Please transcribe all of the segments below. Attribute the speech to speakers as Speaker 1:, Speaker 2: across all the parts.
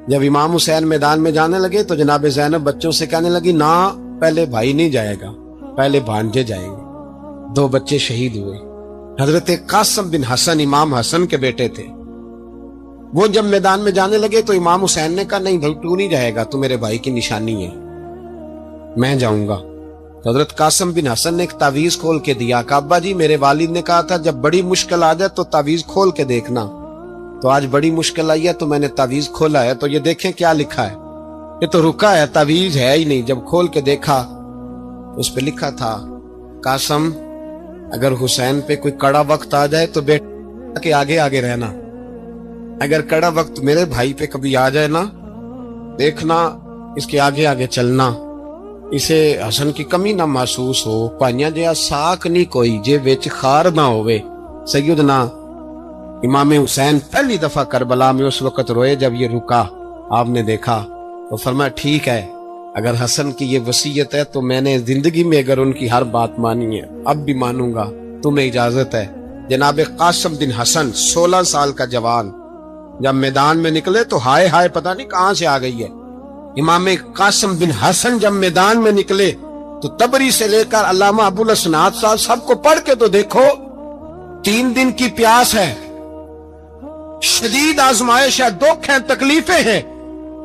Speaker 1: جب امام حسین میدان میں جانے لگے تو جناب زینب بچوں سے کہنے لگی نہ پہلے بھائی نہیں جائے گا، پہلے بھانجے جائیں گے۔ 2 بچے شہید ہوئے۔ حضرت قاسم بن حسن امام حسن کے بیٹے تھے۔ وہ جب میدان میں جانے لگے تو امام حسین نے کہا نہیں بھائی تو نہیں جائے گا، تو میرے بھائی کی نشانی ہے، میں جاؤں گا۔ تو حضرت قاسم بن حسن نے ایک تعویذ کھول کے دیا کہ ابا جی میرے والد نے کہا تھا جب بڑی مشکل آ جائے تو تعویذ کھول کے دیکھنا، تو آج بڑی مشکل آئی ہے تو میں نے تعویذ کھولا ہے، تو یہ دیکھیں کیا لکھا ہے، یہ تو رکا ہے، تعویذ ہے ہی نہیں۔ جب کھول کے دیکھا اس پہ لکھا تھا قاسم اگر حسین پہ کوئی کڑا وقت آ جائے تو بیٹا کے آگے آگے رہنا، اگر کڑا وقت میرے بھائی پہ کبھی آ جائے نا دیکھنا اس کے آگے آگے چلنا، اسے حسن کی کمی نہ محسوس ہو، پائیاں جیا ساک نہیں کوئی جے وچ خار نہ ہوئے۔ سیدنا امام حسین پہلی دفعہ کربلا میں اس وقت روئے جب یہ رکا، آپ نے دیکھا تو فرمایا ٹھیک ہے اگر حسن کی یہ وصیت ہے تو میں نے زندگی میں اگر ان کی ہر بات مانی ہے اب بھی مانوں گا، تمہیں اجازت ہے۔ جناب قاسم بن حسن 16 سال کا جوان جب میدان میں نکلے تو ہائے ہائے پتہ نہیں کہاں سے آ گئی ہے۔ امام قاسم بن حسن جب میدان میں نکلے تو تبری سے لے کر علامہ ابو الاسناد صاحب سب کو پڑھ کے تو دیکھو، 3 دن کی پیاس ہے، شدید آزمائش ہے، دکھ ہیں، تکلیفیں ہیں،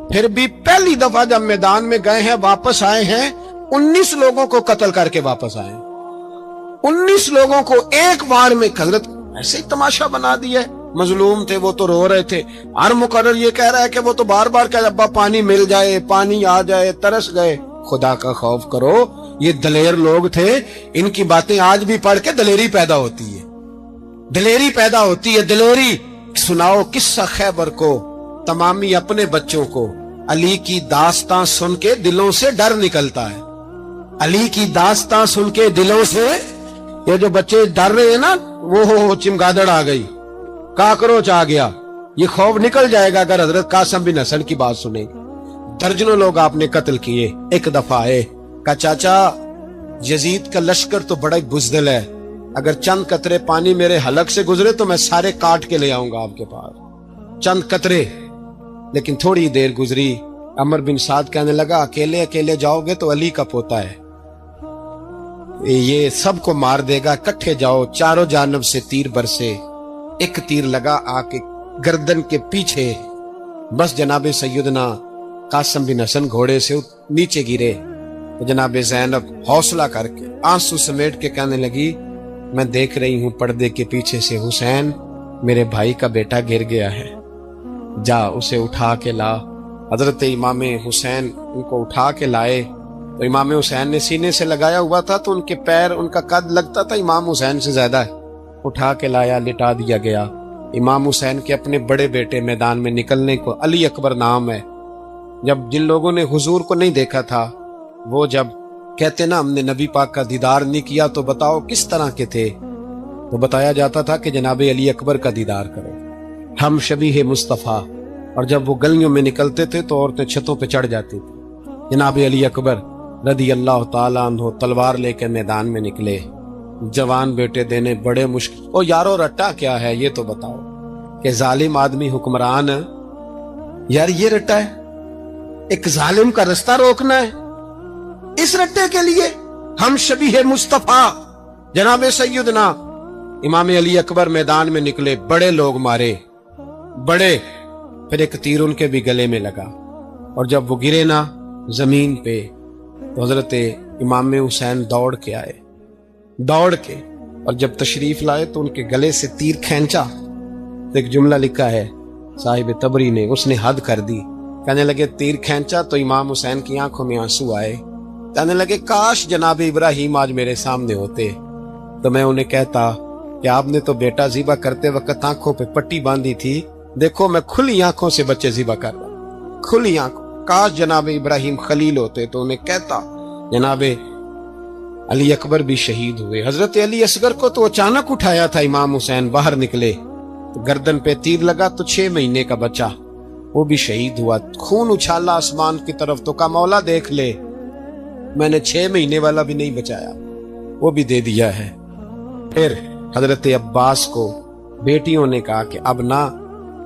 Speaker 1: پھر بھی پہلی دفعہ جب میدان میں گئے ہیں واپس آئے ہیں 19 لوگوں کو قتل کر کے واپس آئے ہیں۔ 19 لوگوں کو ایک بار میں حضرت ایسے ہی تماشا بنا دیا ہے۔ مظلوم تھے وہ تو رو رہے تھے، ہر مقرر یہ کہہ رہا ہے کہ وہ تو بار بار کہ ابا پانی مل جائے، پانی آ جائے، ترس گئے۔ خدا کا خوف کرو، یہ دلیر لوگ تھے، ان کی باتیں آج بھی پڑھ کے دلیری پیدا ہوتی ہے، دلیری پیدا ہوتی ہے، دلیری۔ سناؤ قصہ خیبر کو تمامی اپنے بچوں کو، علی کی داستان سن کے دلوں سے ڈر نکلتا ہے، علی کی داستان سن کے دلوں سے یہ جو بچے ڈر رہے ہیں نا وہ چمگادڑ آ گئی، کاکروچ آ گیا، یہ خوف نکل جائے گا اگر حضرت قاسم بن حسن کی بات سنیں گے۔ درجنوں لوگ آپ نے قتل کیے۔ ایک دفعہ آئے کہا چاچا یزید کا لشکر تو بڑا ہی بزدل ہے، اگر چند قطرے پانی میرے حلق سے گزرے تو میں سارے کاٹ کے لے آؤں گا آپ کے پاس، چند قطرے۔ لیکن تھوڑی دیر گزری، عمر بن سعد کہنے لگا اکیلے اکیلے جاؤ گے تو علی کا پوتا ہے، یہ سب کو مار دے گا، اکٹھے جاؤ۔ چاروں جانب سے تیر برسے، ایک تیر لگا آ کے گردن کے پیچھے، بس جناب سیدنا قاسم بن حسن گھوڑے سے نیچے گرے تو جناب زینب حوصلہ کر کے آنسو سمیٹ کے کہنے لگی میں دیکھ رہی ہوں پردے کے پیچھے سے حسین میرے بھائی کا بیٹا گر گیا ہے، جا اسے اٹھا کے لا۔ حضرت امام حسین ان کو اٹھا کے لائے تو امام حسین نے سینے سے لگایا ہوا تھا تو ان کے پیر، ان کا قد لگتا تھا امام حسین سے زیادہ ہے، اٹھا کے لایا، لٹا دیا گیا۔ امام حسین کے اپنے بڑے بیٹے میدان میں نکلنے کو، علی اکبر نام ہے، جب جن لوگوں نے حضور کو نہیں دیکھا تھا وہ جب کہتے نا ہم نے نبی پاک کا دیدار نہیں کیا تو بتاؤ کس طرح کے تھے، تو بتایا جاتا تھا کہ جناب علی اکبر کا دیدار کرو، ہم شبیہ مصطفیٰ۔ اور جب وہ گلیوں میں نکلتے تھے تو عورتیں چھتوں پہ چڑھ جاتی تھی۔ جناب علی اکبر رضی اللہ تعالیٰ عنہ تلوار لے کے میدان میں نکلے، جوان بیٹے دینے بڑے مشکل۔ او یارو رٹا کیا ہے یہ تو بتاؤ، کہ ظالم آدمی حکمران، یار یہ رٹا ہے، ایک ظالم کا رستہ روکنا ہے، اس رٹے کے لیے ہم شبیہ مصطفیٰ جناب سیدنا امام علی اکبر میدان میں نکلے، بڑے لوگ مارے، بڑے، پھر ایک تیر ان کے بھی گلے میں لگا، اور جب وہ گرے نا زمین پہ تو حضرت امام حسین دوڑ کے آئے، دوڑ کے، اور جب تشریف لائے تو ان کے گلے سے تیر کھینچا تو ایک جملہ لکھا ہے صاحب تبری نے، اس نے حد کر دی، کہنے لگے تیر کھینچا تو امام حسین کی آنکھوں میں آنسو آئے، کہنے لگے کاش جناب ابراہیم آج میرے سامنے ہوتے تو میں انہیں کہتا کہ آپ نے تو بیٹا ذبح کرتے وقت آنکھوں پہ پٹی باندھی تھی، دیکھو میں کھلی آنکھوں سے بچے ذبح کر رہا ہوں، کھلی آنکھوں، کاش جناب ابراہیم خلیل ہوتے تو انہیں کہتا۔ جناب علی اکبر بھی شہید ہوئے۔ حضرت علی اصغر کو تو اچانک اٹھایا تھا امام حسین، باہر نکلے تو گردن پہ تیر لگا تو 6 مہینے کا بچہ وہ بھی شہید ہوا، خون اچھالا آسمان کی طرف تو کہا مولا دیکھ لے میں نے 6 مہینے والا بھی نہیں بچایا، وہ بھی دے دیا ہے۔ پھر حضرت عباس کو بیٹیوں نے کہا کہ اب نہ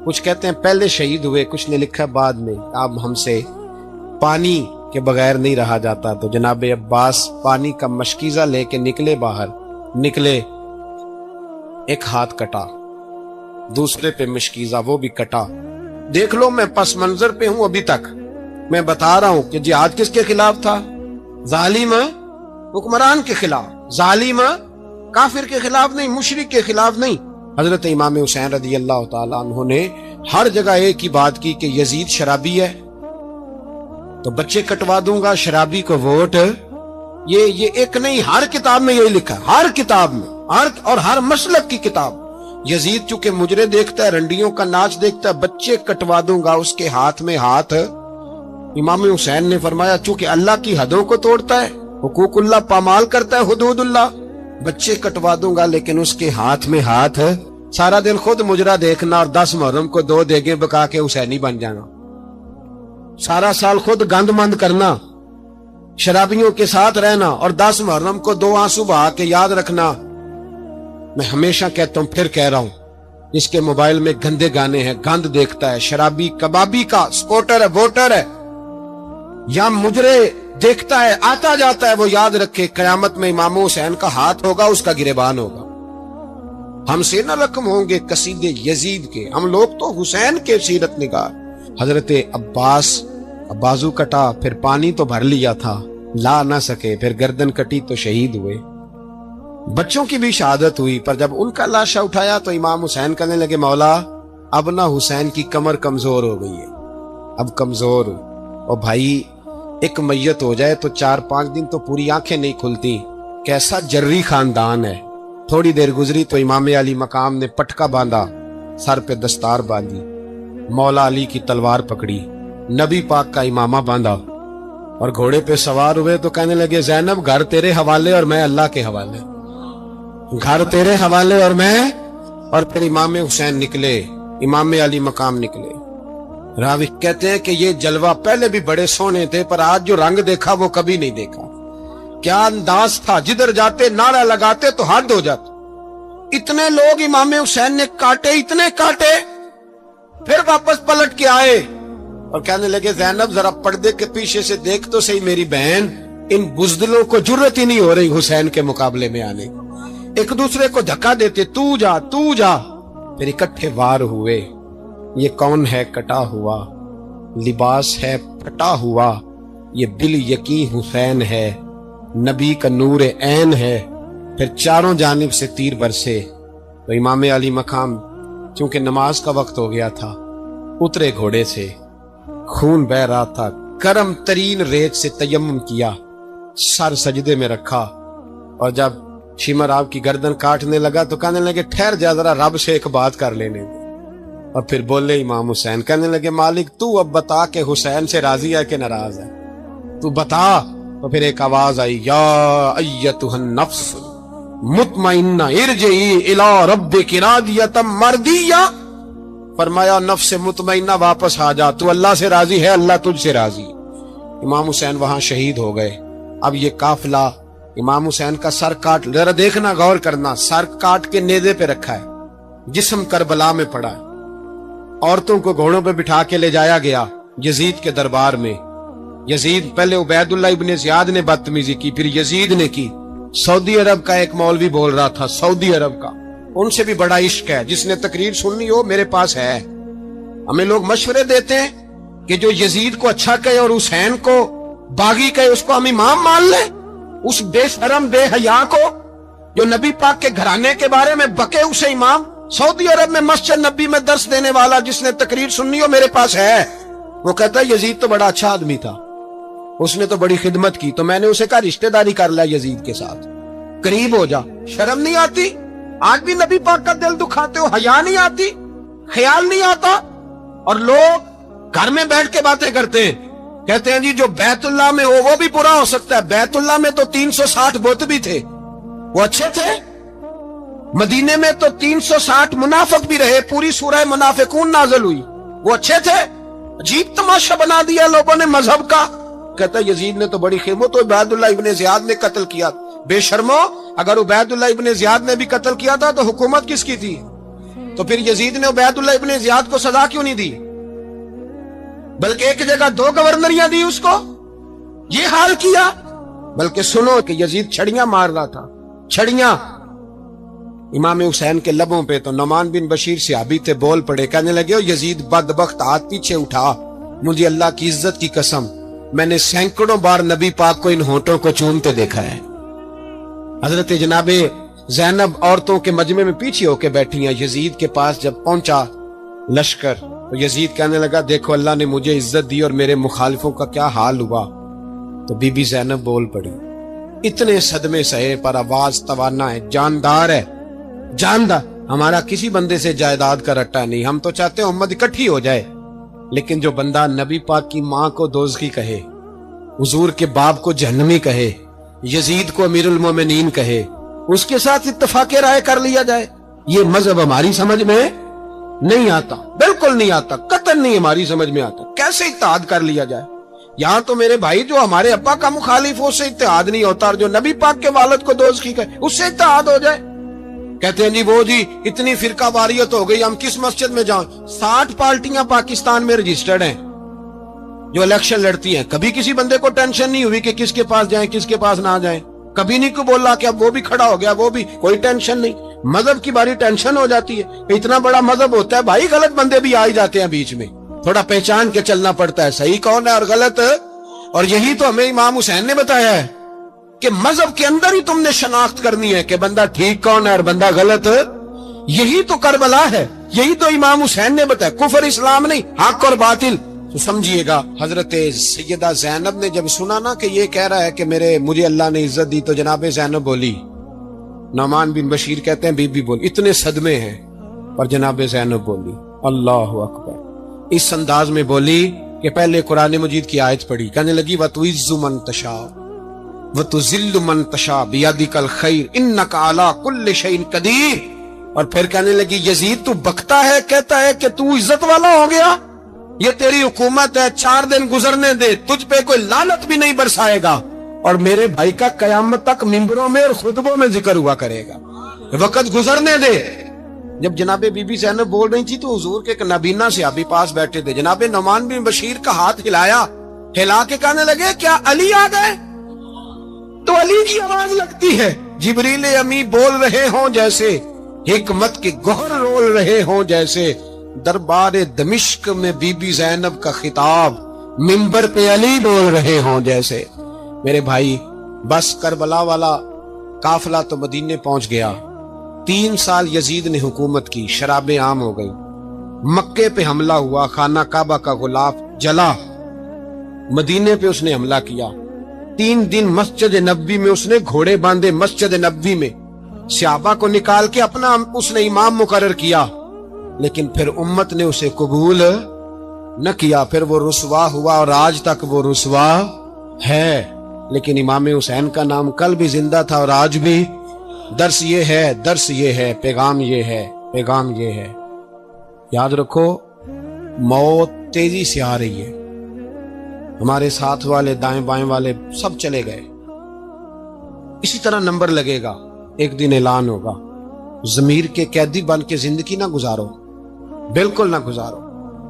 Speaker 1: کچھ کہتے ہیں پہلے شہید ہوئے، کچھ نے لکھا بعد میں اب ہم سے پانی کے بغیر نہیں رہا جاتا۔ تو جناب عباس پانی کا مشکیزہ لے کے نکلے، باہر نکلے، ایک ہاتھ کٹا، دوسرے پہ مشکیزہ وہ بھی کٹا۔ دیکھ لو میں پس منظر پہ ہوں ابھی تک، میں بتا رہا ہوں کہ جہاد کس کے خلاف تھا؟ ظالم حکمران کے خلاف، ظالم کافر کے خلاف نہیں، مشرک کے خلاف نہیں۔ حضرت امام حسین رضی اللہ تعالیٰ عنہ نے ہر جگہ ایک ہی بات کی کہ یزید شرابی ہے تو بچے کٹوا دوں گا، شرابی کو ووٹ۔ یہ ایک نہیں، ہر کتاب میں یہی لکھا ہے، ہر کتاب میں، اور ہر مسلک کی کتاب۔ یزید چونکہ مجرے دیکھتا ہے، رنڈیوں کا ناچ دیکھتا ہے، بچے کٹوا دوں گا، اس کے ہاتھ میں ہاتھ۔ امام حسین نے فرمایا چونکہ اللہ کی حدوں کو توڑتا ہے، حقوق اللہ پامال کرتا ہے، حدود اللہ، بچے کٹوا دوں گا لیکن اس کے ہاتھ میں ہاتھ۔ سارا دن خود مجرا دیکھنا اور 10 محرم کو 2 دیگیں بکا کے حسینی بن جانا، سارا سال خود گند مند کرنا، شرابیوں کے ساتھ رہنا اور 10 محرم کو 2 آنسو بہا کے یاد رکھنا۔ میں ہمیشہ کہتا ہوں، پھر کہہ رہا ہوں، جس کے موبائل میں گندے گانے ہیں، گند دیکھتا ہے، شرابی کبابی کا سپورٹر ہے، ووٹر ہے، یا مجرے دیکھتا ہے آتا جاتا ہے، وہ یاد رکھے قیامت میں امام حسین کا ہاتھ ہوگا، اس کا گریبان ہوگا۔ ہم سے نہ رقم ہوں گے قصیدے یزید کے، ہم لوگ تو حسین کے سیرت نگار۔ حضرت عباس بازو کٹا، پھر پانی تو بھر لیا تھا، لا نہ سکے، پھر گردن کٹی تو شہید ہوئے۔ بچوں کی بھی شہادت ہوئی، پر جب ان کا لاشا اٹھایا تو امام حسین کہنے لگے مولا اب نہ حسین کی کمر کمزور ہو گئی ہے، اب کمزور ہو۔ اور بھائی ایک میت ہو جائے تو 4-5 دن تو پوری آنکھیں نہیں کھلتی، کیسا جری خاندان ہے۔ تھوڑی دیر گزری تو امام علی مقام نے پٹکا باندھا، سر پہ دستار باندھی، مولا علی کی تلوار پکڑی، نبی پاک کا امامہ باندھا اور گھوڑے پہ سوار ہوئے تو کہنے لگے زینب گھر تیرے حوالے اور میں اللہ کے حوالے، گھر تیرے حوالے اور میں۔ اور پھر امام حسین نکلے، امام علی مقام نکلے۔ راوی کہتے ہیں کہ یہ جلوہ پہلے بھی بڑے سونے تھے، پر آج جو رنگ دیکھا وہ کبھی نہیں دیکھا۔ کیا انداز تھا، جدھر جاتے نعرہ لگاتے تو حد ہو جاتے۔ اتنے لوگ امام حسین نے کاٹے، اتنے کاٹے، پھر واپس پلٹ کے آئے اور کہنے لگے زینب ذرا پردے کے پیچھے سے دیکھ تو صحیح میری بہن، ان بزدلوں کو جرت ہی نہیں ہو رہی حسین کے مقابلے میں آنے، ایک دوسرے کو دھکا دیتے، تو جا تو جا۔ پھر اکٹھے وار ہوئے۔ یہ کون ہے کٹا ہوا، لباس ہے پھٹا ہوا، یہ بال یقین حسین ہے، نبی کا نور عین ہے۔ پھر چاروں جانب سے تیر برسے تو امام علی مقام چونکہ نماز کا وقت ہو گیا تھا، اترے گھوڑے سے، خون بہ رہا تھا، گرم ترین ریت سے تیمم کیا، سر سجدے میں رکھا، اور جب شمر آپ کی گردن کاٹنے لگا تو کہنے لگے ٹھہر جا ذرا رب سے ایک بات کر لینے دے۔ اور پھر بولے امام حسین، کہنے لگے مالک تو اب بتا کہ حسین سے راضی ہے کہ ناراض ہے، تو بتا۔ تو پھر ایک آواز آئی، یا ایتھا النفس مطمئنہ ارجعی الی ربک راضیۃ مرضیہ، فرمایا نفس مطمئنہ واپس آ جا، تو اللہ سے راضی ہے، اللہ تجھ سے راضی۔ امام حسین وہاں شہید ہو گئے۔ اب یہ قافلہ امام حسین کا سر کاٹ، ذرا دیکھنا غور کرنا، سر کاٹ کے نیزے پہ رکھا ہے، جسم کربلا میں پڑا ہے، عورتوں کو گھوڑوں پہ بٹھا کے لے جایا گیا یزید کے دربار میں۔ یزید پہلے عبید اللہ ابن زیاد نے بدتمیزی کی، پھر یزید نے کی۔ سعودی عرب کا ایک مولوی بول رہا تھا، سعودی عرب کا، ان سے بھی بڑا عشق ہے، جس نے تقریر سننی ہو میرے پاس ہے۔ ہمیں لوگ مشورے دیتے ہیں کہ جو یزید کو اچھا کہے اور حسین کو باغی کہے اس کو ہم امام مان لیں، اس بے شرم بے حیا کو جو نبی پاک کے گھرانے کے بارے میں بکے اسے امام۔ سعودی عرب میں مسجد نبی میں درس دینے والا جس نے تقریر سننی ہو میرے پاس ہے، وہ کہتا ہے یزید تو بڑا اچھا آدمی تھا، اس نے تو بڑی خدمت کی، تو میں نے اسے کہا رشتہ داری کر لیا یزید کے ساتھ، قریب ہو جا۔ شرم نہیں آتی؟ آج بھی نبی پاک کا دل دکھاتے ہو، حیا نہیں آتی، خیال نہیں آتا؟ اور لوگ گھر میں بیٹھ کے باتیں کرتے ہیں، کہتے ہیں جی جو بیت اللہ میں ہو وہ بھی برا ہو سکتا ہے۔ بیت اللہ میں تو 360 بت بھی تھے، وہ اچھے تھے۔ مدینے میں تو 360 منافق بھی رہے، پوری سورہ منافقون نازل ہوئی، وہ اچھے تھے۔ عجیب تماشا بنا دیا لوگوں نے مذہب کا۔ کہتا یزید نے تو بڑی خدمت، تو عبید اللہ ابن زیاد نے قتل کیا۔ بے شرمو، اگر عبید اللہ ابن زیاد نے بھی قتل کیا تھا تو حکومت کس کی تھی؟ تو پھر یزید نے عبید اللہ ابن زیاد کو سزا کیوں نہیں دی، بلکہ ایک جگہ 2 گورنریاں دی اس کو، یہ حال کیا؟ بلکہ سنو کہ یزید چھڑیاں مار رہا تھا، چھڑیاں امام حسین کے لبوں پہ، تو نعمان بن بشیر صحابی تھے، بول پڑے، کہنے لگے او یزید بدبخت، ہاتھ پیچھے اٹھا، مجھے اللہ کی عزت کی قسم میں نے سینکڑوں بار نبی پاک کو ان ہونٹوں کو چومتے دیکھا ہے۔ حضرت جناب زینب عورتوں کے مجمع میں پیچھے ہو کے بیٹھی ہیں، یزید کے پاس جب پہنچا لشکر تو یزید کہنے لگا دیکھو اللہ نے مجھے عزت دی اور میرے مخالفوں کا کیا حال ہوا، تو بی بی زینب بول پڑی، اتنے صدمے سہے پر آواز توانا ہے، جاندار ہے، جاندار، ہمارا کسی بندے سے جائیداد کا رٹا نہیں، ہم تو چاہتے ہیں امت اکٹھی ہو جائے، لیکن جو بندہ نبی پاک کی ماں کو دوزخی کہے، حضور کے باپ کو جہنمی کہے، یزید کو امیر المومنین کہے، اس کے ساتھ اتفاق رائے کر لیا جائے، یہ مذہب ہماری سمجھ میں نہیں آتا، بالکل نہیں آتا، قطعاً نہیں ہماری سمجھ میں آتا، کیسے اتحاد کر لیا جائے؟ یہاں تو میرے بھائی جو ہمارے ابا کا مخالف ہو اس سے اتحاد نہیں ہوتا، اور جو نبی پاک کے والد کو دوزخی کہے اس سے اتحاد ہو جائے۔ کہتے ہیں جی اتنی فرقہ واریت ہو گئی، ہم کس مسجد میں جاؤں؟ 60 پارٹیاں پاکستان میں رجسٹرڈ ہیں جو الیکشن لڑتی ہیں، کبھی کسی بندے کو ٹینشن نہیں ہوئی کہ کس کے پاس جائیں کس کے پاس نہ جائیں، کبھی نہیں کو بولا کہ اب وہ بھی کھڑا ہو گیا، وہ بھی، کوئی ٹینشن نہیں۔ مذہب کی باری ٹینشن ہو جاتی ہے، اتنا بڑا مذہب ہوتا ہے بھائی، غلط بندے بھی آ ہی جاتے ہیں بیچ میں، تھوڑا پہچان کے چلنا پڑتا ہے صحیح کون ہے اور غلط، اور یہی تو ہمیں امام حسین نے بتایا ہے کہ مذہب کے اندر ہی تم نے شناخت کرنی ہے کہ بندہ ٹھیک کون ہے اور بندہ غلط، یہی تو کربلا ہے، یہی تو امام حسین نے بتایا، کفر اسلام نہیں، حق اور باطل۔ تو سمجھیے گا حضرت سیدہ زینب نے جب سنا نا کہ یہ کہہ رہا ہے کہ مجھے اللہ نے عزت دی، تو جناب زینب بولی، نعمان بن بشیر کہتے ہیں بی بی بولی، اتنے صدمے ہیں پر جناب زینب بولی اللہ اکبر، اس انداز میں بولی کہ پہلے قرآن مجید کی آیت پڑھی، کہنے لگی وَتُعِزُّ مَن تَشَاءُ وَتُذِلُّ مَن تَشَاءُ بِيَدِكَ الْخَيْرُ إِنَّكَ عَلَىٰ كُلِّ شَيْءٍ قَدِيرٌ، اور پھر کہنے لگی یزید تو بکتا ہے، کہتا ہے کہ تو عزت والا ہو گیا، یہ تیری حکومت ہے، 4 دن گزرنے دے، تجھ پہ کوئی لعنت بھی نہیں برسائے گا، اور میرے بھائی کا قیامت تک ممبروں میں اور خطبوں میں ذکر ہوا کرے گا، وقت گزرنے دے۔ جب جناب بی بی زینب بول رہی تھی تو حضور کے ایک نابینا صحابی پاس بیٹھے تھے، جناب نعمان بن بشیر کا ہاتھ ہلایا، ہلا کے کہنے لگے کیا علی آ گئے؟ تو علی کی آواز لگتی ہے، جبریل امی بول رہے ہوں جیسے، حکمت کے گوہر رول رہے ہوں جیسے، دربار دمشق میں بی بی زینب کا خطاب، منبر پہ علی بول رہے ہوں جیسے۔ میرے بھائی بس کربلا والا قافلہ تو مدینے پہنچ گیا، 3 سال یزید نے حکومت کی، شرابیں عام ہو گئی، مکے پہ حملہ ہوا، خانہ کعبہ کا غلاف جلا، مدینے پہ اس نے حملہ کیا، 3 دن مسجد نبوی میں اس نے گھوڑے باندھے، مسجد نبوی میں صحابہ کو نکال کے اپنا اس نے امام مقرر کیا، لیکن پھر امت نے اسے قبول نہ کیا، پھر وہ رسوا ہوا اور آج تک وہ رسوا ہے، لیکن امام حسین کا نام کل بھی زندہ تھا اور آج بھی۔ درس یہ ہے، پیغام یہ ہے، پیغام یہ ہے، یاد رکھو موت تیزی سے آ رہی ہے، ہمارے ساتھ والے دائیں بائیں والے سب چلے گئے، اسی طرح نمبر لگے گا، ایک دن اعلان ہوگا، ضمیر کے قیدی بن کے زندگی نہ گزارو، بالکل نہ گزارو،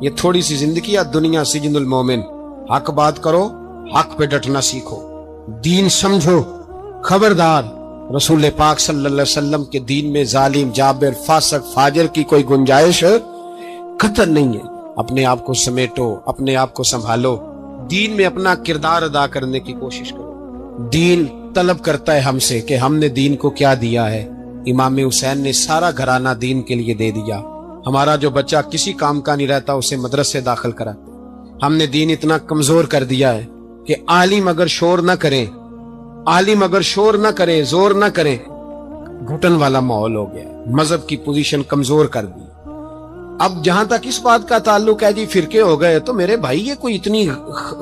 Speaker 1: یہ تھوڑی سی زندگی ہے، دنیا سجن المومن، حق بات کرو، حق پہ ڈٹنا سیکھو، دین سمجھو، خبردار رسول پاک صلی اللہ علیہ وسلم کے دین میں ظالم، جابر، فاسق، فاجر کی کوئی گنجائش قطعاً نہیں ہے۔ اپنے آپ کو سمیٹو، اپنے آپ کو سنبھالو، دین میں اپنا کردار ادا کرنے کی کوشش کرو۔ دین طلب کرتا ہے ہم سے کہ ہم نے دین کو کیا دیا ہے۔ امام حسین نے سارا گھرانہ دین کے لیے دے دیا۔ ہمارا جو بچہ کسی کام کا نہیں رہتا اسے مدرسے داخل کراتے۔ ہم نے دین اتنا کمزور کر دیا ہے کہ عالم اگر شور نہ کریں، زور نہ کریں، گھٹن والا ماحول ہو گیا، مذہب کی پوزیشن کمزور کر دی۔ اب جہاں تک اس بات کا تعلق ہے جی فرقے ہو گئے، تو میرے بھائی یہ کوئی اتنی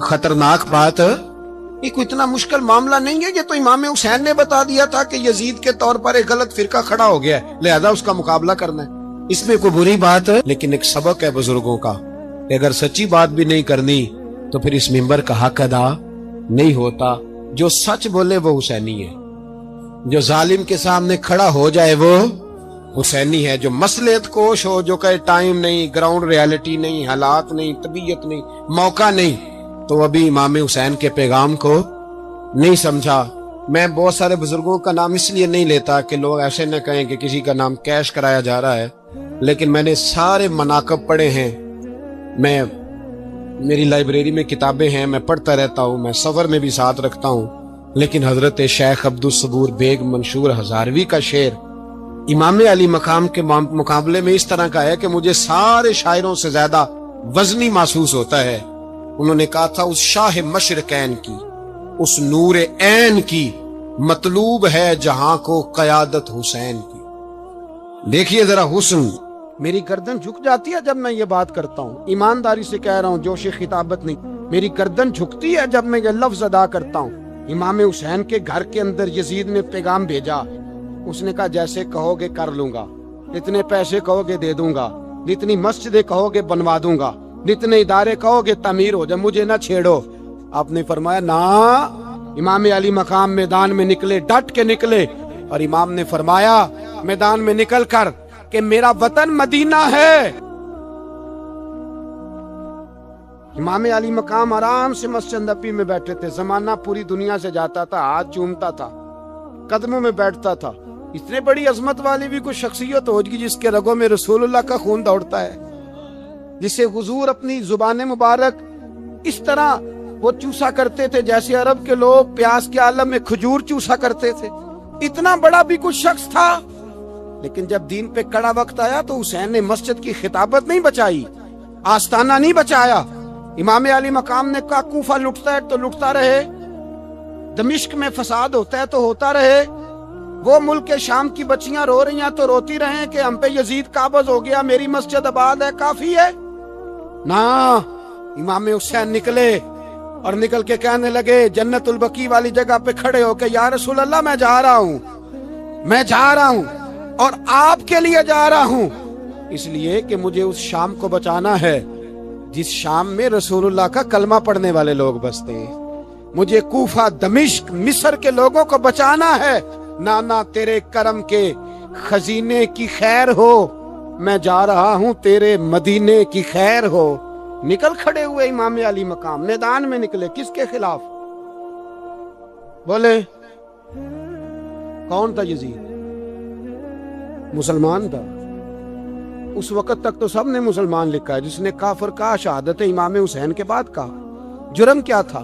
Speaker 1: خطرناک بات، یہ کوئی اتنا مشکل معاملہ نہیں ہے، یہ تو امام حسین نے بتا دیا تھا کہ یزید کے طور پر ایک غلط فرقہ کھڑا ہو گیا ہے، لہذا اس کا مقابلہ کرنا ہے۔ اس میں کوئی بری بات ہے، لیکن ایک سبق ہے بزرگوں کا کہ اگر سچی بات بھی نہیں کرنی تو پھر اس منبر کا حق ادا نہیں ہوتا۔ جو سچ بولے وہ حسینی ہے، جو ظالم کے سامنے کھڑا ہو جائے وہ حسینی ہے جو مصلحت کوش ہو، جو کہے ٹائم نہیں، گراؤنڈ ریالٹی نہیں، حالات نہیں، طبیعت نہیں، موقع نہیں، تو ابھی امام حسین کے پیغام کو نہیں سمجھا۔ میں بہت سارے بزرگوں کا نام اس لیے نہیں لیتا کہ لوگ ایسے نہ کہیں کہ کسی کا نام کیش کرایا جا رہا ہے، لیکن میں نے سارے مناقب پڑھے ہیں، میری لائبریری میں کتابیں ہیں، میں پڑھتا رہتا ہوں، میں سفر میں بھی ساتھ رکھتا ہوں، لیکن حضرت شیخ عبدالصبور بیگ منشور ہزاروی کا شعر امام علی مقام کے مقابلے میں اس طرح کا ہے کہ مجھے سارے شاعروں سے زیادہ وزنی محسوس ہوتا ہے۔ انہوں نے کہا تھا اس شاہ مشرقین کی، اس نور عین کی مطلوب ہے جہاں کو قیادت حسین کی۔ دیکھیے ذرا حسن، میری گردن جھک جاتی ہے جب میں یہ بات کرتا ہوں، ایمانداری سے کہہ رہا ہوں، جوش خطابت نہیں، میری گردن جھکتی ہے جب میں یہ لفظ ادا کرتا ہوں۔ امام حسین کے گھر کے اندر یزید نے پیغام بھیجا، اس نے کہا جیسے کہو گے کر لوں گا، جتنے پیسے کہو گے دے دوں گا، جتنی مسجدیں کہو گے بنوا دوں گا، جتنے ادارے کہو گے تعمیر ہو جائے، مجھے نہ چھیڑو۔ آپ نے فرمایا نا، امام علی مقام میدان میں نکلے، ڈٹ کے نکلے، اور امام نے فرمایا میدان میں نکل کر کہ میرا وطن مدینہ ہے۔ امام علی مقام آرام سے مسجد نبی میں بیٹھے تھے، زمانہ پوری دنیا سے جاتا تھا، ہاتھ چومتا تھا، قدموں میں بیٹھتا تھا۔ اتنے بڑی عظمت والی بھی کوئی شخصیت ہوگی جس کے رگوں میں رسول اللہ کا خون دوڑتا ہے، جسے حضور اپنی زبان مبارک اس طرح وہ چوسا کرتے تھے جیسے عرب کے لوگ پیاس کے عالم میں کھجور چوسا کرتے تھے۔ اتنا بڑا بھی کچھ شخص تھا، لیکن جب دین پہ کڑا وقت آیا تو حسین نے مسجد کی خطابت نہیں بچائی، آستانہ نہیں بچایا۔ امام علی مقام نے کہا کوفہ لٹتا ہے تو لٹتا رہے، دمشق میں فساد ہوتا ہے تو ہوتا رہے، وہ ملک شام کی بچیاں رو رہی ہیں تو روتی رہیں کہ ہم پہ یزید قابض ہو گیا، میری مسجد آباد ہے، کافی ہے نا۔ امام حسین نکلے اور نکل کے کہنے لگے جنت البقیع والی جگہ پہ کھڑے ہو کہ یا رسول اللہ میں جا رہا ہوں اور آپ کے لیے جا رہا ہوں، اس لیے کہ مجھے اس شام کو بچانا ہے جس شام میں رسول اللہ کا کلمہ پڑھنے والے لوگ بستے ہیں، مجھے کوفہ دمشق مصر کے لوگوں کو بچانا ہے۔ نانا تیرے کرم کے خزینے کی خیر ہو، میں جا رہا ہوں تیرے مدینے کی خیر ہو۔ نکل کھڑے ہوئے امام علی مقام، میدان میں نکلے، کس کے خلاف؟ بولے کون تھا یزید؟ مسلمان تھا، اس وقت تک تو سب نے مسلمان لکھا ہے، جس نے کافر کہا شہادت امام حسین کے بعد کہا، جرم کیا تھا؟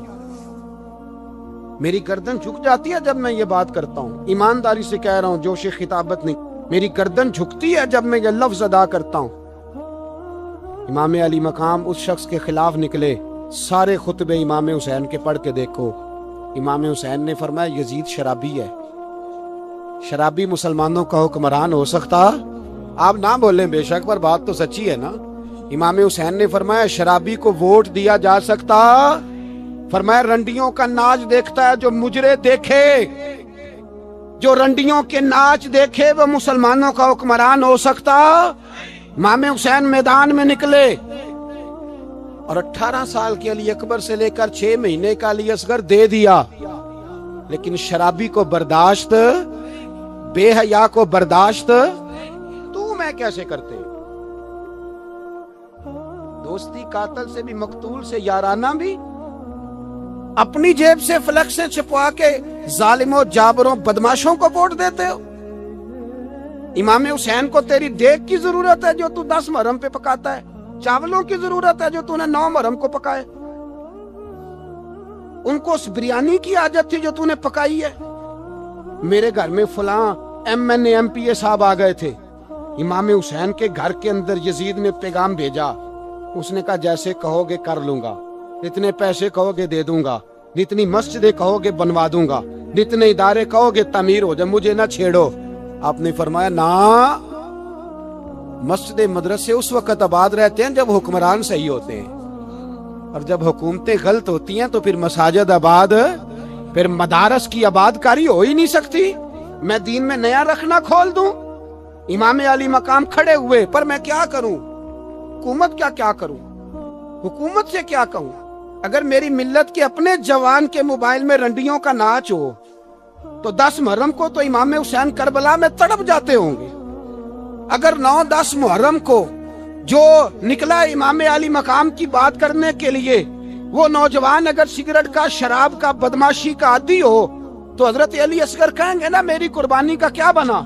Speaker 1: میری گردن جھک جاتی ہے جب میں یہ بات کرتا ہوں، ایمانداری سے کہہ رہا ہوں، جوش خطابت نہیں، میری گردن جھکتی ہے جب میں یہ لفظ ادا کرتا ہوں۔ امام علی مقام اس شخص کے خلاف نکلے، سارے خطبے امام حسین کے پڑھ کے دیکھو، امام حسین نے فرمایا یزید شرابی ہے، شرابی مسلمانوں کا حکمران ہو سکتا؟ آپ نہ بولیں بے شک، پر بات تو سچی ہے نا۔ امام حسین نے فرمایا شرابی کو ووٹ دیا جا سکتا؟ فرمایا رنڈیوں کا ناچ دیکھتا ہے جو مجرے دیکھے، جو رنڈیوں کے ناچ دیکھے وہ مسلمانوں کا حکمران ہو سکتا؟ امام حسین میدان میں نکلے اور 18 سال کے علی اکبر سے لے کر 6 مہینے کا علی اصغر دے دیا، لیکن شرابی کو برداشت، بے حیا کو برداشت تو میں کیسے کرتے؟ دوستی قاتل سے بھی، مقتول سے یارانہ بھی، اپنی جیب سے فلیکسیں چھپوا کے ظالموں جابروں بدماشوں کو ووٹ دیتے ہو۔ امام حسین کو تیری دیگ کی ضرورت ہے جو تو 10 محرم پہ پکاتا ہے، چاولوں کی ضرورت ہے جو تو نے 9 محرم کو پکائے، ان کو اس بریانی کی حاجت تھی جو تو نے پکائی ہے۔ میرے گھر میں فلاں MNA MPA صاحب آ گئے تھے، امام حسین کے گھر کے اندر یزید نے پیغام بھیجا، اس نے کہا جیسے کہو گے کر لوں گا، جتنے پیسے کہو گے دے دوں گا، جتنی مسجدیں کہو گے بنوا دوں گا، جتنے ادارے کہو گے تعمیر ہو جائے، مجھے نہ چھیڑو۔ آپ نے فرمایا نا، مسجد مدرسے اس وقت آباد رہتے ہیں جب حکمران صحیح ہوتے ہیں، اور جب حکومتیں غلط ہوتی ہیں تو پھر مساجد آباد، پھر مدارس کی آباد کاری ہو ہی نہیں سکتی۔ میں دین میں نیا رکھنا کھول دوں؟ امام علی مقام کھڑے ہوئے، پر میں کیا کروں؟ حکومت کیا کروں؟ حکومت سے کیا کہوں؟ اگر میری ملت کے اپنے جوان کے موبائل میں رنڈیوں کا ناچ ہو تو 10 محرم کو تو امام حسین کربلا میں تڑپ جاتے ہوں گے۔
Speaker 2: اگر 9-10 محرم کو جو نکلا امام علی مقام کی بات کرنے کے لیے، وہ نوجوان اگر سگریٹ کا، شراب کا، بدماشی کا عادی ہو تو حضرت علی اصغر کہیں گے نا میری قربانی کا کیا بنا؟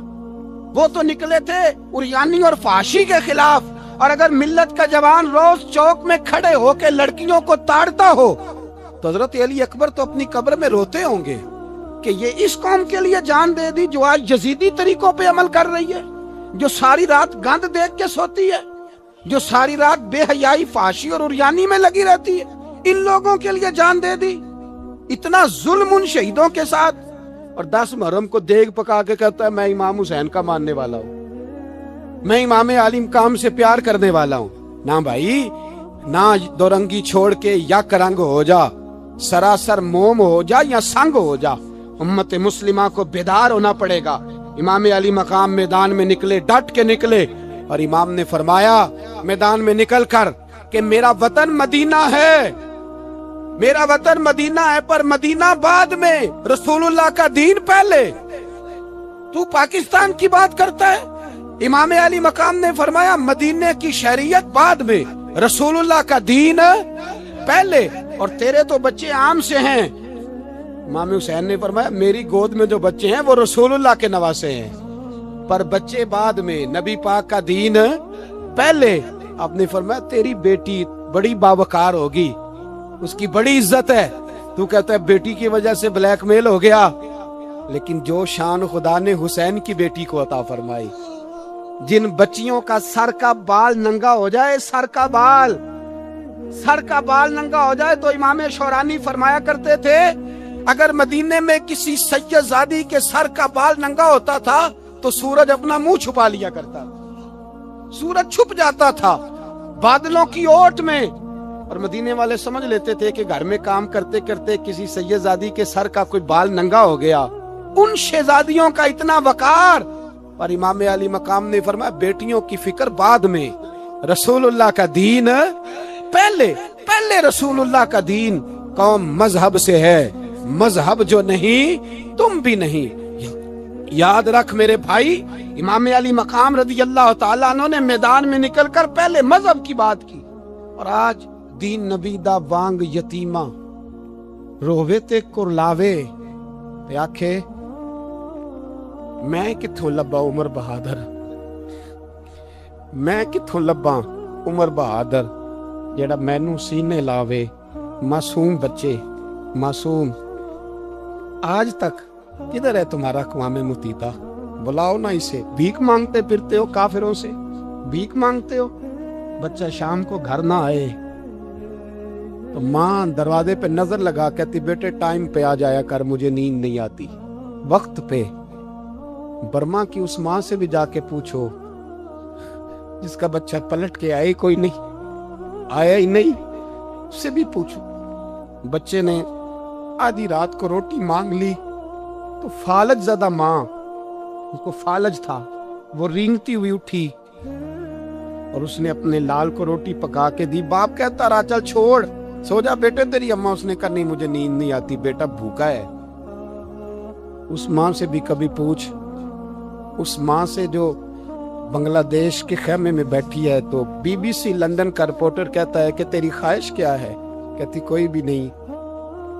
Speaker 2: وہ تو نکلے تھے عریانی اور فحاشی کے خلاف، اور اگر ملت کا جوان روز چوک میں کھڑے ہو کے لڑکیوں کو تاڑتا ہو تو حضرت علی اکبر تو اپنی قبر میں روتے ہوں گے کہ یہ اس قوم کے لیے جان دے دی جو آج یزیدی طریقوں پہ عمل کر رہی ہے، جو ساری رات گند دیکھ کے سوتی ہے، جو ساری رات بے حیائی، فحاشی اور عریانی میں لگی رہتی ہے، ان لوگوں کے لیے جان دے دی۔ اتنا ظلم ان شہیدوں کے ساتھ، اور 10 محرم کو دیگ پکا کے کہتا ہے میں امام حسین کا ماننے والا ہوں، میں امام علی مقام سے پیار کرنے والا ہوں۔ نہ بھائی، نہ دو رنگی چھوڑ کے یک رنگ ہو جا، سراسر موم ہو جا یا سنگ ہو جا، امت مسلمہ کو بیدار ہونا پڑے گا۔ امام علی مقام میدان میں نکلے، ڈٹ کے نکلے، اور امام نے فرمایا میدان میں نکل کر کہ میرا وطن مدینہ ہے، میرا وطن مدینہ ہے، پر مدینہ بعد میں، رسول اللہ کا دین پہلے۔ تو پاکستان کی بات کرتا ہے؟ امام علی مقام نے فرمایا مدینے کی شریعت بعد میں، رسول اللہ کا دین پہلے، اور تیرے تو بچے عام سے ہیں۔ امام حسین نے فرمایا میری گود میں جو بچے ہیں وہ رسول اللہ کے نواسے ہیں، پر بچے بعد میں، نبی پاک کا دین پہلے۔ آپ نے فرمایا تیری بیٹی بڑی باوقار ہوگی، اس کی بڑی عزت ہے، تو کہتا ہے بیٹی کی وجہ سے بلیک میل ہو گیا، لیکن جو شان خدا نے حسین کی بیٹی کو عطا فرمائی، جن بچیوں کا سر کا بال ننگا ہو جائے، سر کا بال ننگا ہو جائے، تو امام شورانی فرمایا کرتے تھے اگر مدینے میں کسی سید زادی کے سر کا بال ننگا ہوتا تھا تو سورج اپنا منہ چھپا لیا کرتا تھا، سورج چھپ جاتا تھا بادلوں کی اوٹ میں، اور مدینے والے سمجھ لیتے تھے کہ گھر میں کام کرتے کرتے کسی سید زادی کے سر کا کوئی بال ننگا ہو گیا۔ ان شہزادیوں کا اتنا وقار، اور امام علی مقام نے فرمایا بیٹیوں کی فکر بعد میں، رسول اللہ کا دین پہلے رسول اللہ کا دین۔ قوم مذہب سے ہے، مذہب جو نہیں تم بھی نہیں۔ یاد رکھ میرے بھائی، امام علی مقام رضی اللہ تعالیٰ عنہ نے میدان میں نکل کر پہلے مذہب کی بات کی، اور آج دین نبی دا وانگ یتیمہ رووے تے کرلاوے تے آکھے میں کتھوں لبا عمر بہادر، میں کتھوں لبا عمر بہادر جیڑا مینوں سینے لاوے۔ معصوم بچے، معصوم، آج تک کدھر ہے تمہارا اقوام متحدہ؟ بلاؤ نا اسے۔ بھیک مانگتے پھرتے ہو، کافروں سے بھیک مانگتے ہو۔ بچہ شام کو گھر نہ آئے تو ماں دروازے پہ نظر لگا کہتی بیٹے ٹائم پہ آ جایا کر، مجھے نیند نہیں آتی، وقت پہ۔ برما کی اس ماں سے بھی جا کے پوچھو جس کا بچہ پلٹ کے آئے کوئی نہیں، آیا ہی نہیں، اس سے بھی پوچھو۔ بچے نے آدھی رات کو روٹی مانگ لی تو فالج زدہ ماں، اس کو فالج تھا، وہ رینگتی ہوئی اٹھی اور اس نے اپنے لال کو روٹی پکا کے دی۔ باپ کہتا رہا چل چھوڑ، سو جا بیٹے تیری اماں۔ اس نے کہا نہیں مجھے نیند نہیں آتی، بیٹا بھوکا ہے۔ اس ماں سے بھی کبھی پوچھ، اس ماں سے جو بنگلہ دیش کے خیمے میں بیٹھی ہے، تو بی بی سی لندن کا رپورٹر کہتا ہے کہ تیری خواہش کیا ہے؟ کہتی کوئی بھی نہیں،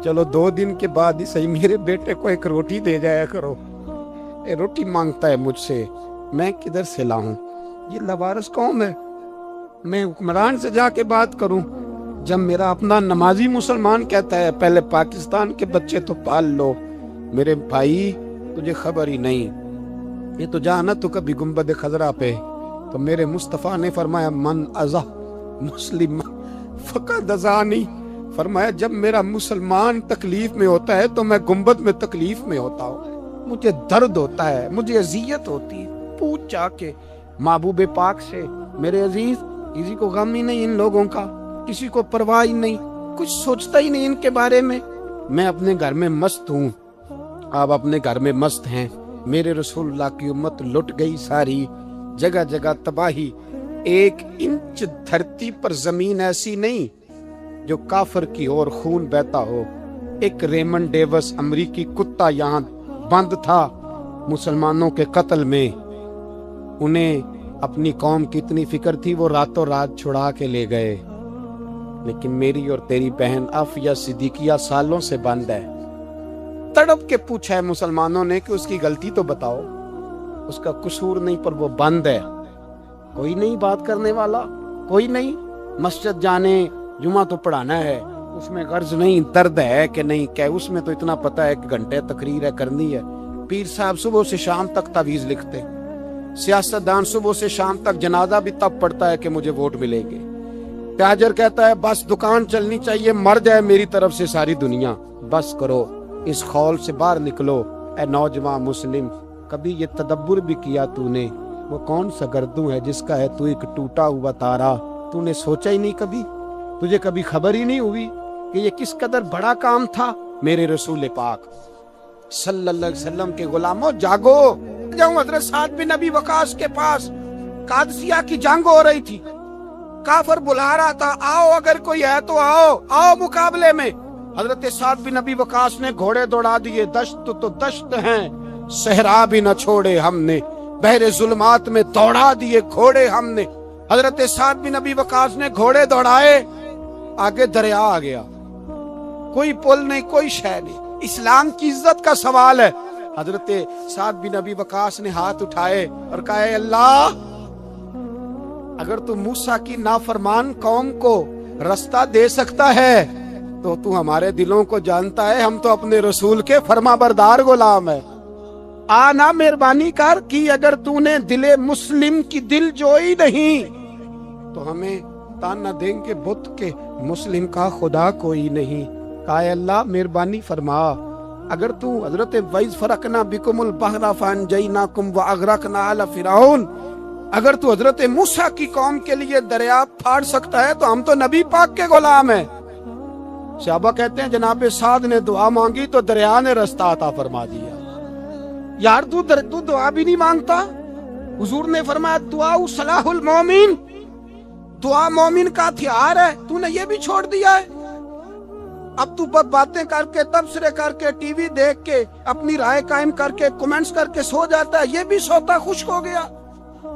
Speaker 2: چلو 2 دن کے بعد ہی صحیح میرے بیٹے کو ایک روٹی دے جایا کرو، روٹی مانگتا ہے مجھ سے، میں کدھر سے لاؤں؟ یہ لوارث قوم ہے، میں حکمران سے جا کے بات کروں؟ جب میرا اپنا نمازی مسلمان کہتا ہے پہلے پاکستان کے بچے تو پال لو، میرے بھائی تجھے خبر ہی نہیں۔ یہ تو جانا تو کبھی گنبد خضرا پہ، تو میرے مصطفیٰ نے فرمایا من ازا مسلم فقد ازانی، فرمایا جب میرا مسلمان تکلیف میں ہوتا ہے تو میں گنبد میں تکلیف میں ہوتا ہوں، مجھے درد ہوتا ہے، مجھے اذیت ہوتی ہے۔ پوچھ جا کے محبوب پاک سے، میرے عزیز کسی کو غم ہی نہیں ان لوگوں کا، کسی کو پرواہ ہی نہیں، کچھ سوچتا ہی نہیں ان کے بارے میں۔ میں اپنے گھر میں مست ہوں، آپ اپنے گھر میں مست ہیں۔ میرے رسول اللہ کی امت لٹ گئی ساری، جگہ جگہ تباہی، 1 انچ دھرتی پر زمین ایسی نہیں جو کافر کی اور خون بہتا ہو۔ ایک ریمن ڈیوس امریکی کتا یہاں بند تھا مسلمانوں کے قتل میں، انہیں اپنی قوم کی اتنی فکر تھی وہ راتوں رات چھڑا کے لے گئے، لیکن میری اور تیری بہن عافیہ صدیقیہ سالوں سے بند ہے۔ تڑپ کے پوچھا ہے مسلمانوں نے کہ اس کی غلطی تو بتاؤ، اس کا قصور نہیں پر وہ بند ہے، کوئی نہیں بات کرنے والا، کوئی نہیں۔ مسجد جانے، جمعہ تو پڑھانا ہے، اس میں غرض نہیں، درد ہے کہ نہیں کہ اس میں تو اتنا پتہ ہے کہ گھنٹے تقریر ہے کرنی ہے۔ پیر صاحب صبح سے شام تک تعویذ لکھتے، سیاستدان صبح سے شام تک جنازہ بھی تب پڑتا ہے کہ مجھے ووٹ ملے گے۔ تاجر کہتا ہے بس دکان چلنی چاہیے، مر جائے میری طرف سے ساری دنیا، بس کرو، اس خول سے باہر نکلو۔ اے نوجوان مسلم، کبھی یہ تدبر بھی کیا تو نے، وہ کون سا گردوں ہے جس کا ہے تو ایک ٹوٹا ہوا تارا؟ تو نے سوچا ہی نہیں کبھی، تجھے کبھی خبر ہی نہیں ہوئی کہ یہ کس قدر بڑا کام تھا؟ میرے رسول پاک صلی اللہ علیہ وسلم کے غلاموں جاگو۔ جاؤں حضرت سعد بن ابی وقاص کے پاس، قادسیہ کی جنگ ہو رہی تھی، کافر بلا رہا تھا، آؤ اگر کوئی ہے تو آؤ، آؤ مقابلے میں۔ حضرت سعد بن ابی وقاص نے گھوڑے دوڑا دیے، دشت تو دشت ہیں، صحرا بھی نہ چھوڑے ہم نے، بحر ظلمات میں دوڑا دیے گھوڑے ہم نے۔ حضرت سعد بن ابی وقاص نے گھوڑے دوڑائے، آگے دریا آ گیا، کوئی پل نہیں، کوئی شے نہیں، اسلام کی عزت کا سوال ہے۔ حضرت سعد بن ابی وقاص نے ہاتھ اٹھائے اور کہا اے اللہ، اگر تو موسیٰ کی نافرمان قوم کو رستہ دے سکتا ہے تو ہمارے دلوں کو جانتا ہے، ہم تو اپنے رسول کے فرما بردار غلام ہیں۔ آنا مہربانی کر کی، اگر تو نے دل مسلم کی دل جوئی نہیں تو ہمیں تانا دیں گے بت کے مسلم کا خدا کوئی نہیں۔ کہا اے اللہ مہربانی فرما، اگر تو حضرت وَإِذْ فَرَقْنَا بِكُمُ الْبَحْرَ فَأَنْجَيْنَاكُمْ وَأَغْرَقْنَا آلَ فِرْعَوْنَ، اگر تو حضرت موسیٰ کی قوم کے لیے دریا پھاڑ سکتا ہے تو ہم تو نبی پاک کے غلام ہیں۔ صحابہ کہتے ہیں جناب سعد نے دعا مانگی تو دریا نے رستہ عطا فرما دیا۔ یار تو دعا بھی نہیں مانگتا؟ حضور نے فرمایا دعا صلاح المومن، دعا مومن کا ہتھیار ہے، تو نے یہ بھی چھوڑ دیا ہے۔ اب تو باتیں کر کے، تبصرے کر کے، ٹی وی دیکھ کے، اپنی رائے قائم کر کے، کومنٹس کر کے سو جاتا ہے، یہ بھی سوتا خشک ہو گیا،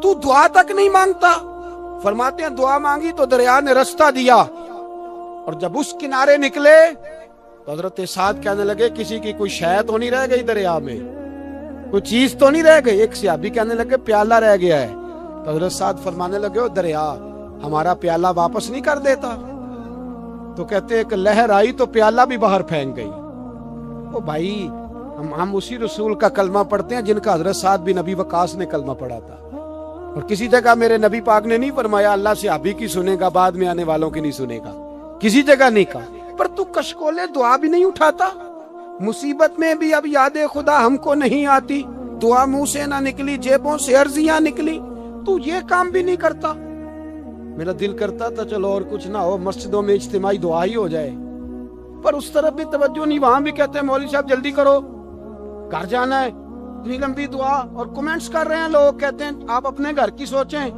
Speaker 2: تو دعا تک نہیں مانگتا۔ فرماتے ہیں دعا مانگی تو دریا نے رستہ دیا، اور جب اس کنارے نکلے تو حضرت سعد کہنے لگے کسی کی کوئی شے تو نہیں رہ گئی دریا میں، کوئی چیز تو نہیں رہ گئی؟ ایک صحابی کہنے لگے پیالہ رہ گیا ہے، تو حضرت سعد فرمانے لگے دریا ہمارا پیالہ واپس نہیں کر دیتا؟ تو کہتے ایک لہر آئی تو پیالہ بھی باہر پھینک گئی۔ او بھائی، ہم اسی رسول کا کلمہ پڑھتے ہیں جن کا حضرت سعد بن ابی وقاص نے کلمہ پڑھا تھا، اور کسی جگہ میرے نبی پاک نے نہیں فرمایا اللہ صحابی کی سنے گا بعد میں آنے والوں کی نہیں سنے گا، کسی جگہ نہیں کہا۔ پر تو کشکولے دعا بھی نہیں اٹھاتا، مصیبت میں بھی اب یاد خدا ہم کو نہیں آتی، دعا منہ سے نہ نکلی، جیبوں سے عرضیاں نکلی، تو یہ کام بھی نہیں کرتا۔ میرا دل کرتا تھا چلو اور کچھ نہ ہو، مسجدوں میں اجتماعی دعا ہی ہو جائے، پر اس طرف بھی توجہ نہیں، وہاں بھی کہتے ہیں مولوی صاحب جلدی کرو گھر جانا ہے، اتنی لمبی دعا، اور کومنٹس کر رہے ہیں لوگ، کہتے ہیں آپ اپنے گھر کی سوچیں۔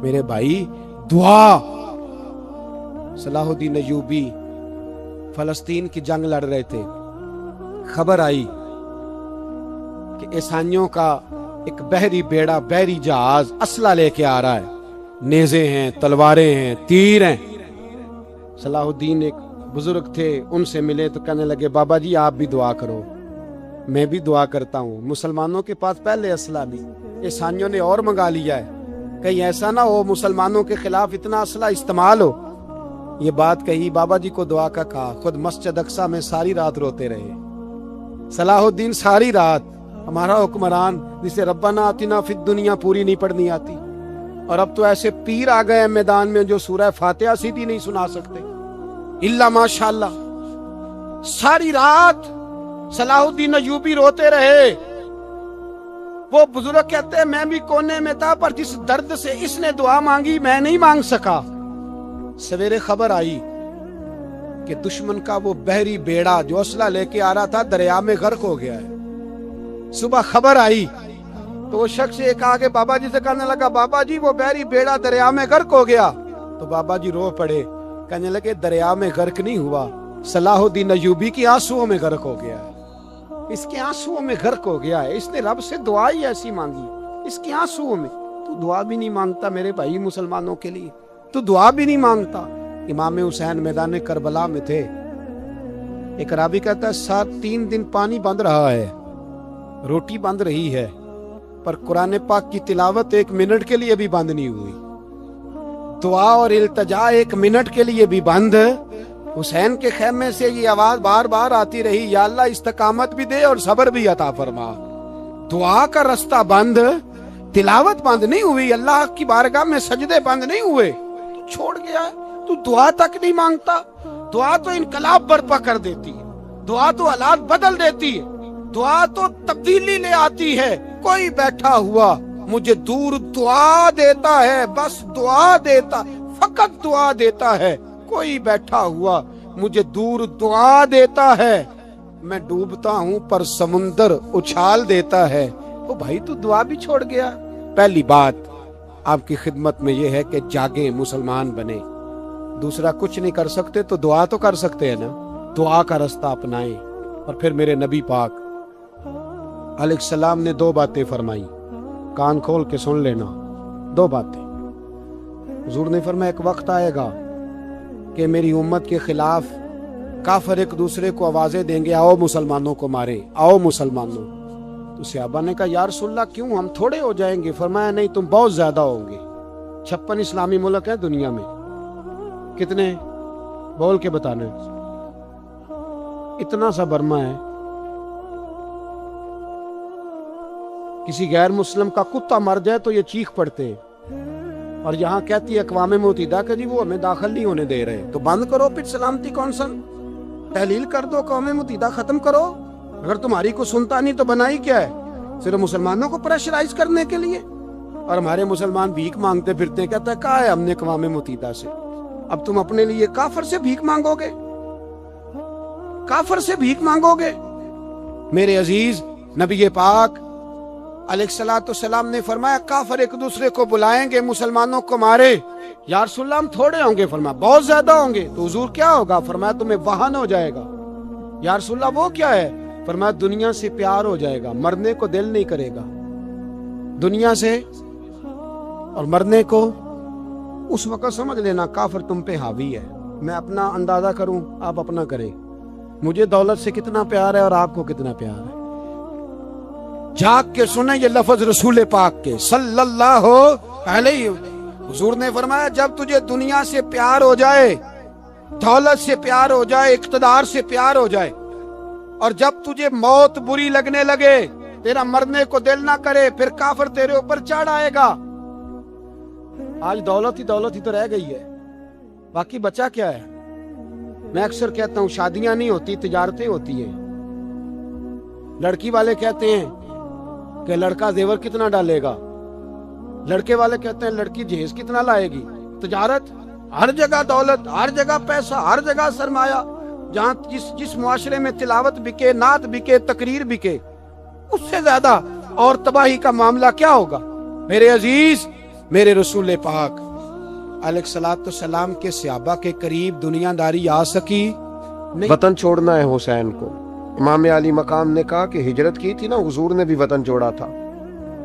Speaker 2: میرے بھائی دعا، صلاح الدین ایوبی فلسطین کی جنگ لڑ رہے تھے، خبر آئی کہ عیسائیوں کا ایک بحری بیڑا، بحری جہاز اسلحہ لے کے آ رہا ہے، نیزے ہیں، تلواریں ہیں، تیر ہیں۔ صلاح الدین ایک بزرگ تھے، ان سے ملے تو کہنے لگے بابا جی آپ بھی دعا کرو۔ میں بھی دعا کرتا ہوں، مسلمانوں کے پاس پہلے اسلحہ نہیں، عیسائیوں نے اور منگا لیا ہے، کہیں ایسا نہ ہو مسلمانوں کے خلاف اتنا اسلحہ استعمال ہو۔ یہ بات کہی، بابا جی کو دعا کا کہا، خود مسجد اقصیٰ میں ساری رات روتے رہے۔ صلاح الدین ساری رات، ہمارا حکمران جسے ربنا آتنا فی الدنیا پوری نہیں پڑھنی آتی، اور اب تو ایسے پیر آ گئے ہیں میدان میں جو سورہ فاتحہ سیدھی نہیں سنا سکتے، الا ماشاءاللہ۔ ساری رات صلاح الدین ایوبی روتے رہے۔ وہ بزرگ کہتے ہیں میں بھی کونے میں تھا، پر جس درد سے اس نے دعا مانگی میں نہیں مانگ سکا۔ سویرے خبر آئی کہ دشمن کا وہ بحری بیڑا جو اسلحہ لے کے آ رہا تھا دریا میں غرق ہو گیا ہے۔ صبح خبر آئی تو وہ شخص ایک آگے بابا جی سے کہنے لگا بابا جی وہ بحری بیڑا دریا میں غرق ہو گیا، تو بابا جی رو پڑے، کہنے لگے دریا میں غرق نہیں ہوا، صلاح الدین ایوبی کی آنسوؤں میں غرق ہو گیا ہے، اس کے آنسوؤں میں غرق ہو گیا ہے، اس نے رب سے دعا ہی ایسی مانگی، اس کے آنسوؤں میں۔ تو تو دعا بھی نہیں مانگتا میرے بھائی مسلمانوں کے لیے, تو دعا بھی نہیں مانگتا. امام حسین میدان کربلا میں تھے. ایک راوی کہتا ہے 3 دن پانی بند رہا ہے, روٹی بند رہی ہے, پر قرآن پاک کی تلاوت 1 منٹ کے لیے بھی بند نہیں ہوئی. دعا اور التجا 1 منٹ کے لیے بھی بند. حسین کے خیمے سے یہ آواز بار بار آتی رہی, یا اللہ استقامت بھی دے اور صبر بھی عطا فرما. دعا کا رستہ بند, تلاوت بند نہیں ہوئی, اللہ کی بارگاہ میں سجدے بند نہیں ہوئے, تو چھوڑ گیا. تو دعا تک نہیں مانگتا. دعا تو انقلاب برپا کر دیتی ہے, دعا تو حالات بدل دیتی ہے, دعا تو تبدیلی لے آتی ہے. کوئی بیٹھا ہوا مجھے دور دعا دیتا ہے, بس دعا دیتا, فقط دعا دیتا ہے. کوئی بیٹھا ہوا مجھے دور دعا دیتا ہے, میں ڈوبتا ہوں پر سمندر اچھال دیتا ہے. او بھائی تو دعا بھی چھوڑ گیا. پہلی بات آپ کی خدمت میں یہ ہے کہ جاگیں, مسلمان بنے. دوسرا کچھ نہیں کر سکتے تو دعا تو کر سکتے ہیں نا, دعا کا رستہ اپنائیں. اور پھر میرے نبی پاک علیہ السلام نے 2 باتیں فرمائی, کان کھول کے سن لینا. 2 باتیں حضور نے فرمایا ایک وقت آئے گا کہ میری امت کے خلاف کافر ایک دوسرے کو آوازیں دیں گے, آؤ مسلمانوں کو مارے, آؤ مسلمانوں. تو صحابہ نے کہا یا رسول اللہ کیوں, ہم تھوڑے ہو جائیں گے. فرمایا نہیں, تم بہت زیادہ ہوں گے. 56 اسلامی ملک ہیں دنیا میں, کتنے بول کے بتانے, اتنا سا برما ہے. کسی غیر مسلم کا کتا مر جائے تو یہ چیخ پڑتے ہیں, اور یہاں کہتی ہے اقوام متحدہ کہ جی وہ ہمیں داخل نہیں ہونے دے رہے. تو بند کرو پھر سلامتی کونسل, تحلیل کر دو, اقوام متحدہ ختم کرو. اگر تمہاری کو سنتا نہیں تو بنائی کیا ہے, صرف مسلمانوں کو پریشرائز کرنے کے لیے. اور ہمارے مسلمان بھیک مانگتے پھرتے, کہتا ہے کہا ہے ہم نے اقوام متحدہ سے. اب تم اپنے لیے کافر سے بھیک مانگو گے, کافر سے بھیک مانگو گے. میرے عزیز نبی پاک علیہ الصلوۃ والسلام نے فرمایا کافر ایک دوسرے کو بلائیں گے, مسلمانوں کو مارے. یا رسول اللہ ہم تھوڑے ہوں گے. فرمایا بہت زیادہ ہوں گے. تو حضور کیا ہوگا؟ فرمایا تمہیں وہن ہو جائے گا. یا رسول اللہ وہ کیا ہے؟ فرمایا دنیا سے پیار ہو جائے گا, مرنے کو دل نہیں کرے گا دنیا سے, اور مرنے کو اس وقت سمجھ لینا کافر تم پہ حاوی ہے. میں اپنا اندازہ کروں, آپ اپنا کریں. مجھے دولت سے کتنا پیار ہے اور آپ کو کتنا پیار ہے. جھاگ کے سنیں یہ لفظ رسول پاک کے صلی اللہ علیہ. حضور نے فرمایا جب تجھے دنیا سے پیار ہو جائے, دولت سے پیار ہو جائے, اقتدار سے پیار ہو جائے, اور جب تجھے موت بری لگنے لگے, تیرا مرنے کو دل نہ کرے, پھر کافر تیرے اوپر چڑھ آئے گا. آج دولت ہی تو رہ گئی ہے, باقی بچا کیا ہے؟ میں اکثر کہتا ہوں شادیاں نہیں ہوتی, تجارتیں ہوتی ہیں. لڑکی والے کہتے ہیں کہ لڑکا زیور کتنا ڈالے گا, لڑکے والے کہتے ہیں لڑکی جہیز کتنا لائے گی. تجارت, ہر جگہ دولت, ہر جگہ پیسہ, ہر جگہ سرمایہ. جہاں جس معاشرے میں تلاوت بکے, نعت بکے, تقریر بکے, اس سے زیادہ اور تباہی کا معاملہ کیا ہوگا؟ میرے عزیز, میرے رسول پاک علیہ الصلوۃ والسلام کے صحابہ کے قریب دنیا داری آ سکی نہیں. وطن چھوڑنا ہے حسین کو. امام علی مقام نے کہا کہ ہجرت کی تھی نا, حضور نے بھی وطن چھوڑا تھا.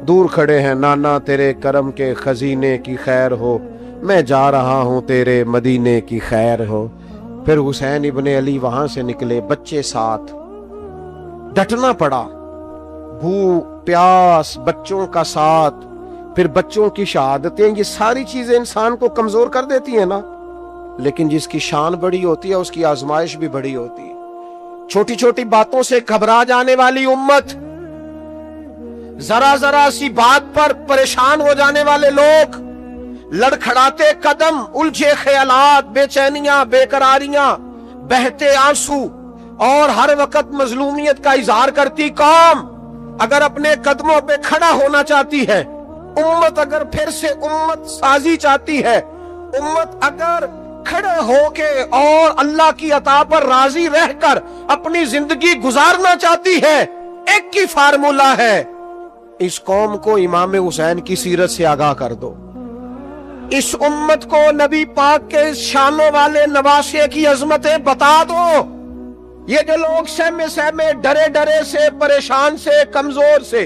Speaker 2: دور کھڑے ہیں نانا تیرے کرم کے خزینے کی خیر ہو, میں جا رہا ہوں تیرے مدینے کی خیر ہو. پھر حسین ابن علی وہاں سے نکلے, بچے ساتھ, ڈٹنا پڑا. بھوک پیاس, بچوں کا ساتھ, پھر بچوں کی شہادتیں, یہ ساری چیزیں انسان کو کمزور کر دیتی ہیں نا. لیکن جس کی شان بڑی ہوتی ہے اس کی آزمائش بھی بڑی ہوتی ہے. چھوٹی چھوٹی باتوں سے گھبرا جانے والی امت, ذرا ذرا سی بات پر پریشان ہو جانے والے لوگ, لڑکھڑاتے قدم, الجھے خیالات, بے چینیاں, بے قراریاں, بہتے آنسو, اور ہر وقت مظلومیت کا اظہار کرتی قوم اگر اپنے قدموں پہ کھڑا ہونا چاہتی ہے, امت اگر پھر سے امت سازی چاہتی ہے, امت اگر کھڑے ہو کے اور اللہ کی عطا پر راضی رہ کر اپنی زندگی گزارنا چاہتی ہے, ایک ہی فارمولہ ہے, اس قوم کو امام حسین کی سیرت سے آگاہ کر دو. اس امت کو نبی پاک کے شانوں والے نواسے کی عظمتیں بتا دو. یہ جو لوگ سہمے ڈرے سے, پریشان سے, کمزور سے,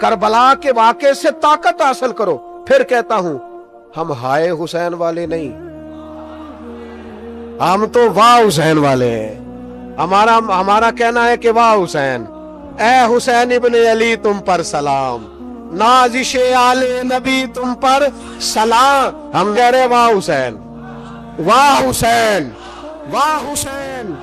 Speaker 1: کربلا کے واقعے سے طاقت حاصل کرو. پھر کہتا ہوں ہم ہائے حسین والے نہیں، ہم تو واہ حسین والے ہیں. ہمارا کہنا ہے کہ واہ حسین، اے حسین ابن علی تم پر سلام، نازش آل نبی تم پر سلام. ہم کہہ رہے واہ حسین، واہ حسین، واہ حسین.